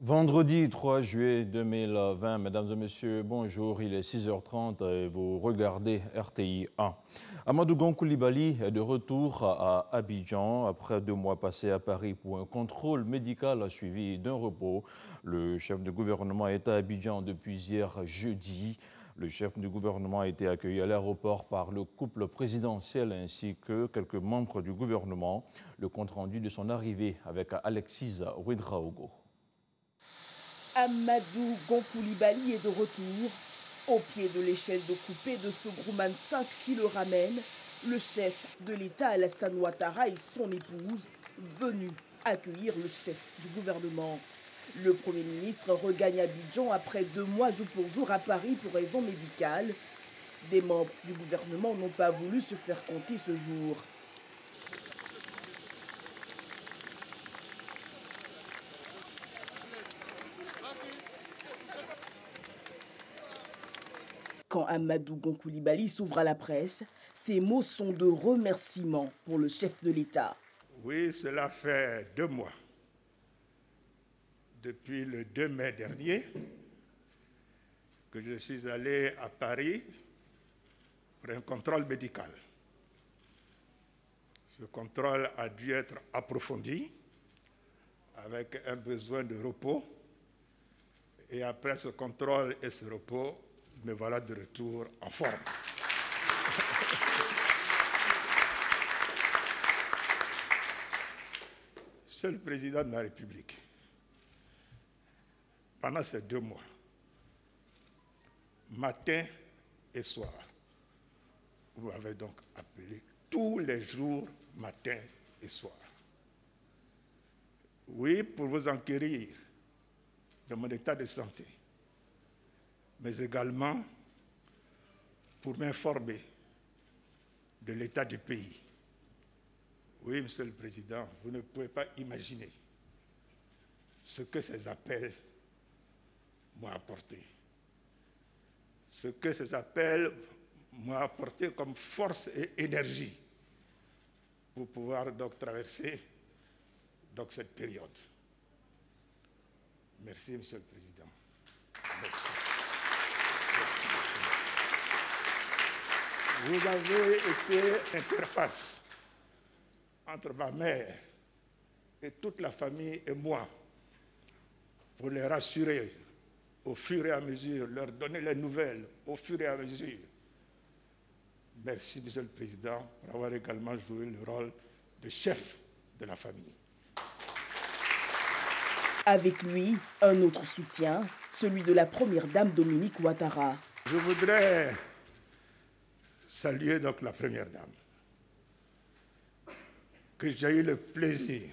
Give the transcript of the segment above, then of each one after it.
Vendredi 3 juillet 2020, mesdames et messieurs, bonjour, il est 6h30 et vous regardez RTI 1. Amadou Gon Coulibaly est de retour à Abidjan après 2 mois passés à Paris pour un contrôle médical suivi d'un repos. Le chef de gouvernement est à Abidjan depuis hier jeudi. Le chef du gouvernement a été accueilli à l'aéroport par le couple présidentiel ainsi que quelques membres du gouvernement. Le compte-rendu de son arrivée avec Alexis Ouedraogo. Amadou Gon Coulibaly est de retour. Au pied de l'échelle de coupée de ce Grumman 5 qui le ramène, le chef de l'État Alassane Ouattara et son épouse venus accueillir le chef du gouvernement. Le Premier ministre regagne Abidjan après 2 mois jour pour jour à Paris pour raisons médicales. Des membres du gouvernement n'ont pas voulu se faire compter ce jour. Quand Amadou Gon Coulibaly s'ouvre à la presse, ses mots sont de remerciement pour le chef de l'État. Oui, cela fait 2 mois, depuis le 2 mai dernier, que je suis allé à Paris pour un contrôle médical. Ce contrôle a dû être approfondi avec un besoin de repos. Et après ce contrôle et ce repos, me voilà de retour en forme. Monsieur le Président de la République, pendant ces 2 mois, matin et soir, vous m'avez donc appelé tous les jours, matin et soir. Oui, pour vous enquérir de mon état de santé, mais également pour m'informer de l'état du pays. Oui, Monsieur le Président, vous ne pouvez pas imaginer ce que ces appels m'ont apporté. Ce que ces appels m'ont apporté comme force et énergie pour pouvoir donc traverser donc cette période. Merci, Monsieur le Président. Merci. Vous avez été interface entre ma mère et toute la famille et moi pour les rassurer au fur et à mesure, leur donner les nouvelles au fur et à mesure. Merci, Monsieur le Président, pour avoir également joué le rôle de chef de la famille. Avec lui, un autre soutien, celui de la première dame Dominique Ouattara. Je voudrais saluer donc la première dame, que j'ai eu le plaisir,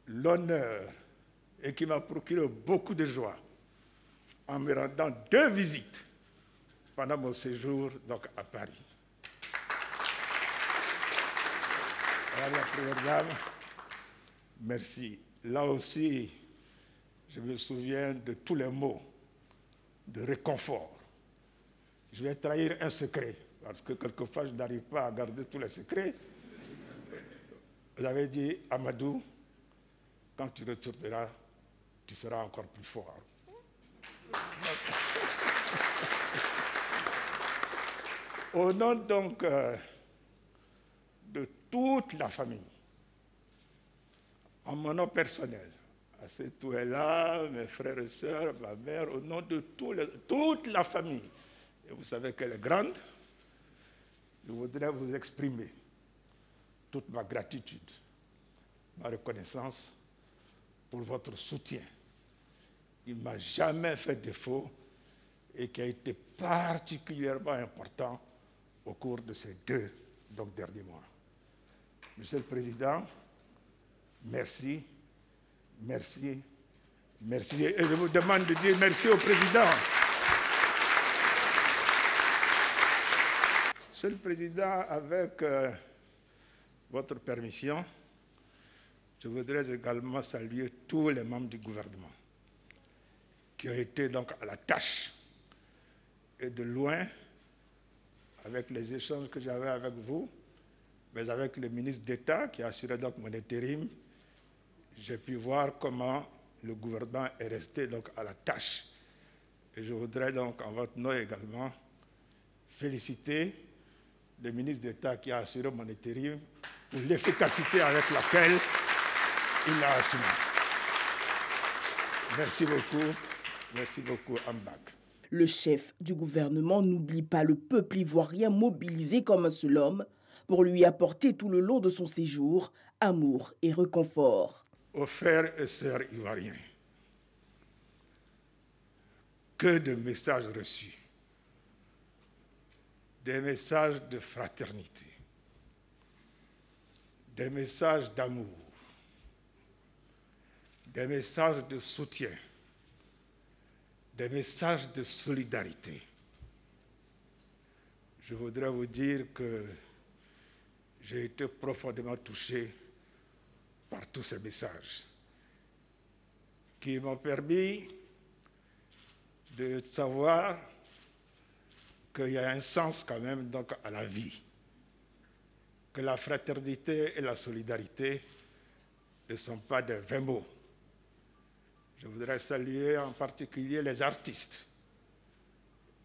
l'honneur et qui m'a procuré beaucoup de joie en me rendant 2 visites pendant mon séjour donc, à Paris. Madame la première dame, merci. Là aussi, je me souviens de tous les mots de réconfort. Je vais trahir un secret, parce que quelquefois, je n'arrive pas à garder tous les secrets. Vous avez dit, Amadou, quand tu retourneras, tu seras encore plus fort. Au nom donc de toute la famille, en mon nom personnel, Assetou est là, mes frères et sœurs, ma mère, au nom de toute la famille, et vous savez qu'elle est grande, je voudrais vous exprimer toute ma gratitude, ma reconnaissance pour votre soutien. Il ne m'a jamais fait défaut et qui a été particulièrement important au cours de ces 2 derniers mois. Monsieur le Président, merci, merci, merci. Et je vous demande de dire merci au Président. Monsieur le Président, avec votre permission, je voudrais également saluer tous les membres du gouvernement qui ont été donc à la tâche et de loin avec les échanges que j'avais avec vous, mais avec le ministre d'État qui a assuré donc mon intérim, j'ai pu voir comment le gouvernement est resté donc à la tâche. Et je voudrais donc, en votre nom également, féliciter le ministre d'État qui a assuré mon intérim pour l'efficacité avec laquelle il l'a assumé. Merci beaucoup, Ambak. Le chef du gouvernement n'oublie pas le peuple ivoirien mobilisé comme un seul homme pour lui apporter tout le long de son séjour amour et réconfort. Aux frères et sœurs ivoiriens, que de messages reçus, des messages de fraternité, des messages d'amour, des messages de soutien, des messages de solidarité. Je voudrais vous dire que j'ai été profondément touché par tous ces messages qui m'ont permis de savoir qu'il y a un sens quand même donc à la vie, que la fraternité et la solidarité ne sont pas des vains mots. Je voudrais saluer en particulier les artistes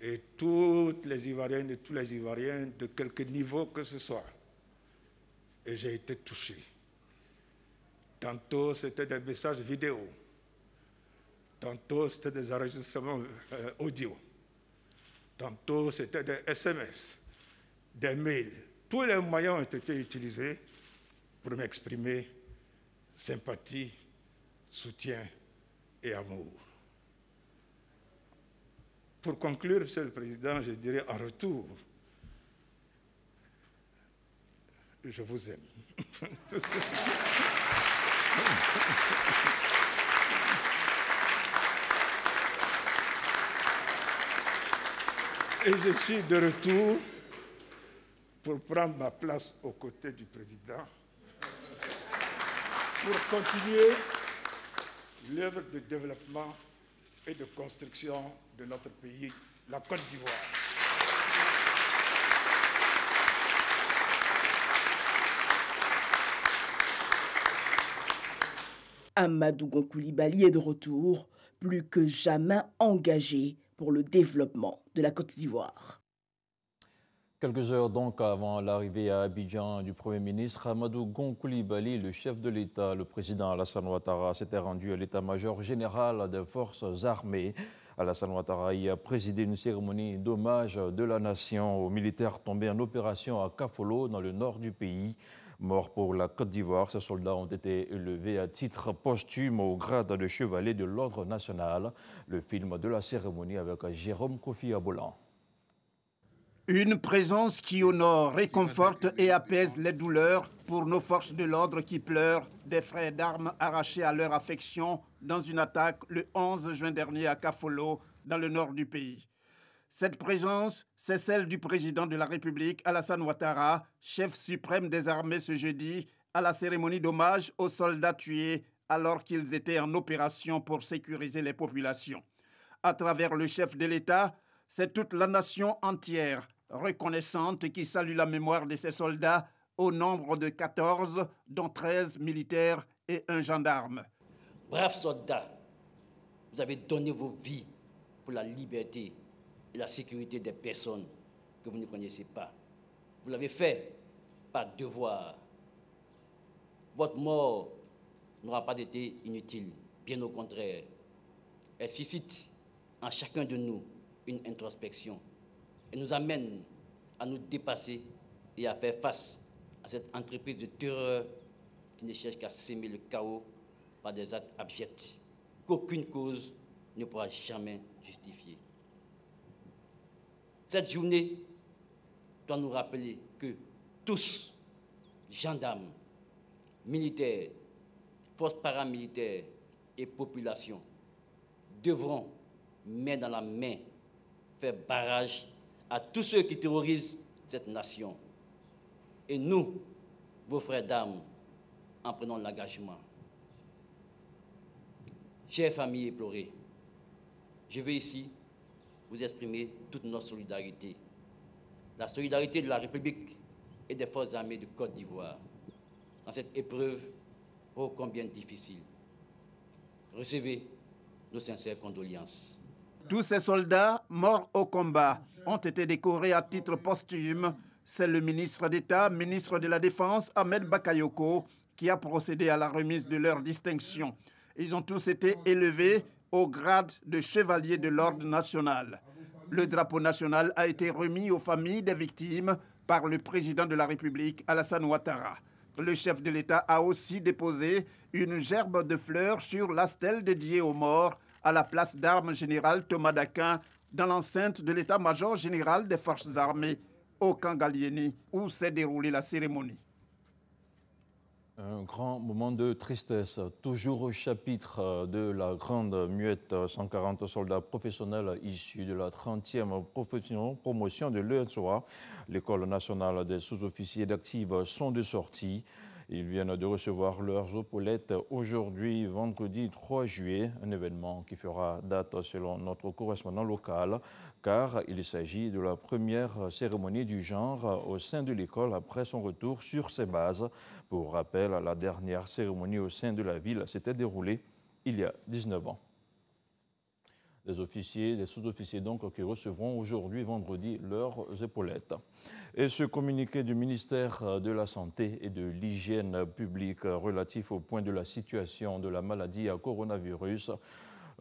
et toutes les Ivoiriennes et tous les Ivoiriens de quelque niveau que ce soit. Et j'ai été touché. Tantôt, c'était des messages vidéo. Tantôt, c'était des enregistrements audio. Tantôt, c'était des SMS, des mails. Tous les moyens ont été utilisés pour m'exprimer sympathie, soutien et amour. Pour conclure, Monsieur le Président, je dirais en retour, je vous aime. Et je suis de retour pour prendre ma place aux côtés du Président pour continuer l'œuvre de développement et de construction de notre pays, la Côte d'Ivoire. Amadou Gon Coulibaly est de retour, plus que jamais engagé pour le développement de la Côte d'Ivoire. Quelques heures donc avant l'arrivée à Abidjan du Premier ministre, Amadou Gon Coulibaly, le chef de l'État, le président Alassane Ouattara, s'était rendu à l'état-major général des forces armées. Alassane Ouattara y a présidé une cérémonie d'hommage de la nation aux militaires tombés en opération à Kafolo, dans le nord du pays. Morts pour la Côte d'Ivoire, ces soldats ont été élevés à titre posthume au grade de chevalier de l'Ordre national. Le film de la cérémonie avec Jérôme Kofi Abolan. Une présence qui honore, réconforte et apaise les douleurs pour nos forces de l'ordre qui pleurent des frères d'armes arrachés à leur affection dans une attaque le 11 juin dernier à Kafolo, dans le nord du pays. Cette présence, c'est celle du président de la République, Alassane Ouattara, chef suprême des armées ce jeudi, à la cérémonie d'hommage aux soldats tués alors qu'ils étaient en opération pour sécuriser les populations. À travers le chef de l'État, c'est toute la nation entière, reconnaissante, qui salue la mémoire de ces soldats au nombre de 14, dont 13 militaires et un gendarme. Braves soldats, vous avez donné vos vies pour la liberté et la sécurité des personnes que vous ne connaissez pas. Vous l'avez fait par devoir. Votre mort n'aura pas été inutile, bien au contraire. Elle suscite en chacun de nous une introspection et nous amène à nous dépasser et à faire face à cette entreprise de terreur qui ne cherche qu'à s'aimer le chaos par des actes abjects qu'aucune cause ne pourra jamais justifier. Cette journée doit nous rappeler que tous, gendarmes, militaires, forces paramilitaires et population, devront, main dans la main, faire barrage à tous ceux qui terrorisent cette nation. Et nous, vos frères d'armes, en prenons l'engagement. Chères familles éplorées, je vais ici vous exprimer toute notre solidarité. La solidarité de la République et des forces armées de Côte d'Ivoire dans cette épreuve ô combien difficile. Recevez nos sincères condoléances. Tous ces soldats morts au combat ont été décorés à titre posthume. C'est le ministre d'État, ministre de la Défense, Ahmed Bakayoko, qui a procédé à la remise de leurs distinctions. Ils ont tous été élevés au grade de chevalier de l'ordre national. Le drapeau national a été remis aux familles des victimes par le président de la République, Alassane Ouattara. Le chef de l'État a aussi déposé une gerbe de fleurs sur la stèle dédiée aux morts à la place d'armes générale Thomas Daquin, dans l'enceinte de l'état-major général des forces armées, au camp Gallieni, où s'est déroulée la cérémonie. Un grand moment de tristesse, toujours au chapitre de la grande muette, 140 soldats professionnels issus de la 30e promotion de l'ENSOA. L'École nationale des sous-officiers d'active sont de sortie. Ils viennent de recevoir leurs épaulettes aujourd'hui, vendredi 3 juillet, un événement qui fera date selon notre correspondant local, car il s'agit de la première cérémonie du genre au sein de l'école après son retour sur ses bases. Pour rappel, la dernière cérémonie au sein de la ville s'était déroulée il y a 19 ans. Des officiers, des sous-officiers donc qui recevront aujourd'hui, vendredi, leurs épaulettes. Et ce communiqué du ministère de la Santé et de l'Hygiène publique relatif au point de la situation de la maladie à coronavirus.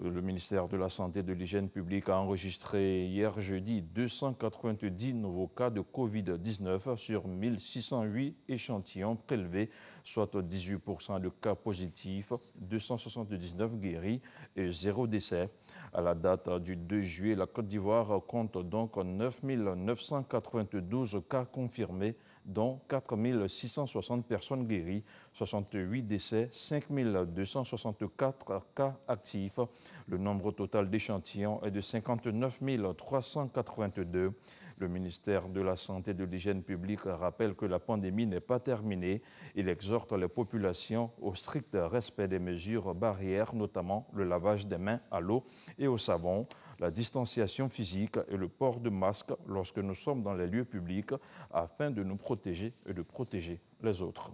Le ministère de la Santé et de l'Hygiène publique a enregistré hier jeudi 290 nouveaux cas de Covid-19 sur 1608 échantillons prélevés, soit 18% de cas positifs, 279 guéris et 0 décès. À la date du 2 juillet, la Côte d'Ivoire compte donc 9 992 cas confirmés, dont 4 660 personnes guéries, 68 décès, 5 264 cas actifs. Le nombre total d'échantillons est de 59 382. Le ministère de la Santé et de l'Hygiène publique rappelle que la pandémie n'est pas terminée. Il exhorte les populations au strict respect des mesures barrières, notamment le lavage des mains à l'eau et au savon, la distanciation physique et le port de masque lorsque nous sommes dans les lieux publics afin de nous protéger et de protéger les autres.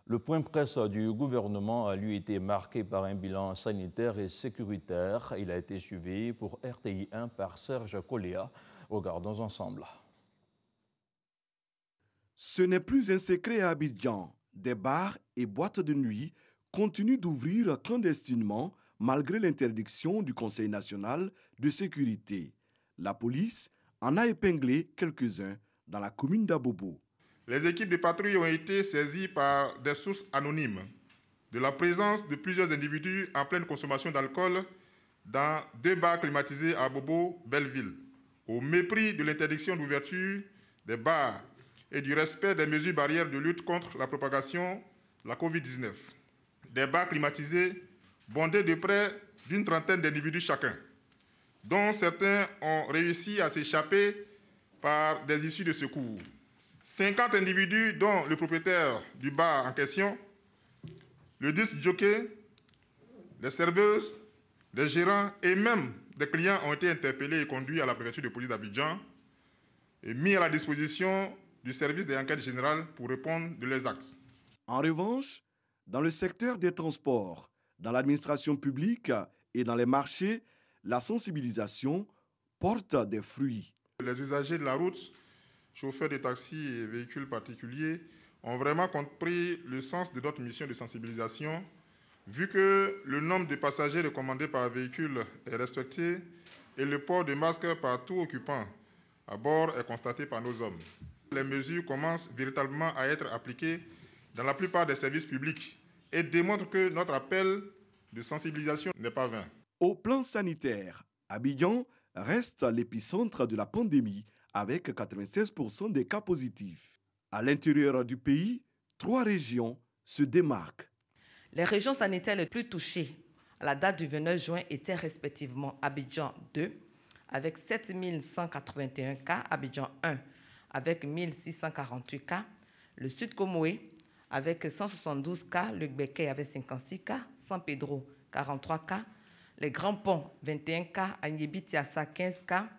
Le point presse du gouvernement a lui été marqué par un bilan sanitaire et sécuritaire. Il a été suivi pour RTI 1 par Serge Coléa. Regardons ensemble. Ce n'est plus un secret à Abidjan. Des bars et boîtes de nuit continuent d'ouvrir clandestinement malgré l'interdiction du Conseil national de sécurité. La police en a épinglé quelques-uns dans la commune d'Abobo. Les équipes de patrouille ont été saisies par des sources anonymes de la présence de plusieurs individus en pleine consommation d'alcool dans 2 bars climatisés à Abobo, Belleville, au mépris de l'interdiction d'ouverture des bars et du respect des mesures barrières de lutte contre la propagation de la Covid-19. Des bars climatisés bondés de près d'une trentaine d'individus chacun, dont certains ont réussi à s'échapper par des issues de secours. 50 individus, dont le propriétaire du bar en question, le disc jockey, les serveuses, les gérants et même des clients ont été interpellés et conduits à la préfecture de police d'Abidjan et mis à la disposition du service des enquêtes générales pour répondre de leurs actes. En revanche, dans le secteur des transports, dans l'administration publique et dans les marchés, la sensibilisation porte des fruits. Les usagers de la route, chauffeurs de taxis et véhicules particuliers, ont vraiment compris le sens de notre mission de sensibilisation, vu que le nombre de passagers recommandés par véhicule est respecté et le port de masque par tout occupant à bord est constaté par nos hommes. Les mesures commencent véritablement à être appliquées dans la plupart des services publics et démontrent que notre appel de sensibilisation n'est pas vain. Au plan sanitaire, Abidjan reste l'épicentre de la pandémie avec 96% des cas positifs. À l'intérieur du pays, 3 régions se démarquent. Les régions sanitaires les plus touchées à la date du 29 juin étaient respectivement Abidjan 2 avec 7 181 cas, Abidjan 1 avec 1648 cas, le Sud Comoé avec 172 cas, le Gbeke avec 56 cas, San Pedro 43 cas, les Grands Ponts 21 cas, Agnébi Tiassa 15 cas,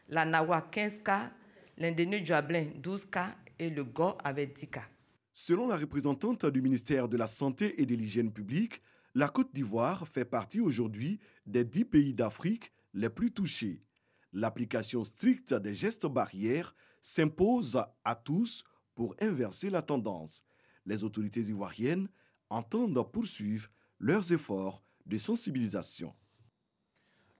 la Nawa 15 cas, l'Indénu Djablin 12 cas et le Go avec 10 cas. Selon la représentante du ministère de la Santé et de l'Hygiène publique, La Côte d'Ivoire fait partie aujourd'hui des 10 pays d'Afrique les plus touchés. L'application stricte des gestes barrières s'impose à tous pour inverser la tendance. Les autorités ivoiriennes entendent poursuivre leurs efforts de sensibilisation.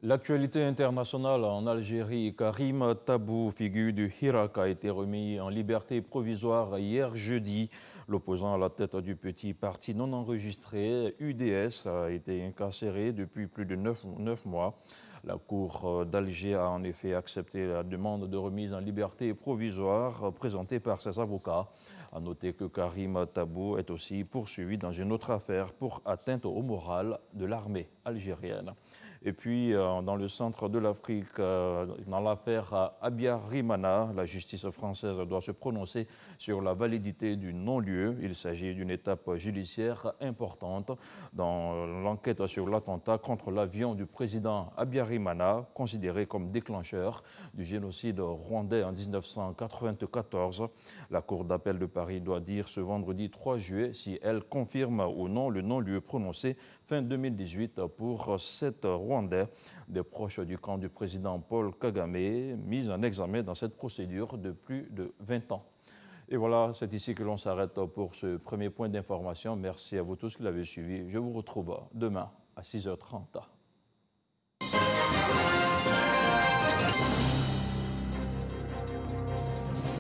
L'actualité internationale en Algérie, Karim Tabou, figure du Hirak, a été remis en liberté provisoire hier jeudi. L'opposant à la tête du petit parti non enregistré, UDS, a été incarcéré depuis plus de 9 mois. La Cour d'Alger a en effet accepté la demande de remise en liberté provisoire présentée par ses avocats. A noter que Karim Tabou est aussi poursuivi dans une autre affaire pour atteinte au moral de l'armée algérienne. Et puis, dans le centre de l'Afrique, dans l'affaire Abiyarimana, la justice française doit se prononcer sur la validité du non-lieu. Il s'agit d'une étape judiciaire importante dans l'enquête sur l'attentat contre l'avion du président Abiyarimana, considéré comme déclencheur du génocide rwandais en 1994. La Cour d'appel de Paris doit dire ce vendredi 3 juillet si elle confirme ou non le non-lieu prononcé fin 2018 pour 7 Rwandais, des proches du camp du président Paul Kagame, mis en examen dans cette procédure de plus de 20 ans. Et voilà, c'est ici que l'on s'arrête pour ce premier point d'information. Merci à vous tous qui l'avez suivi. Je vous retrouve demain à 6h30.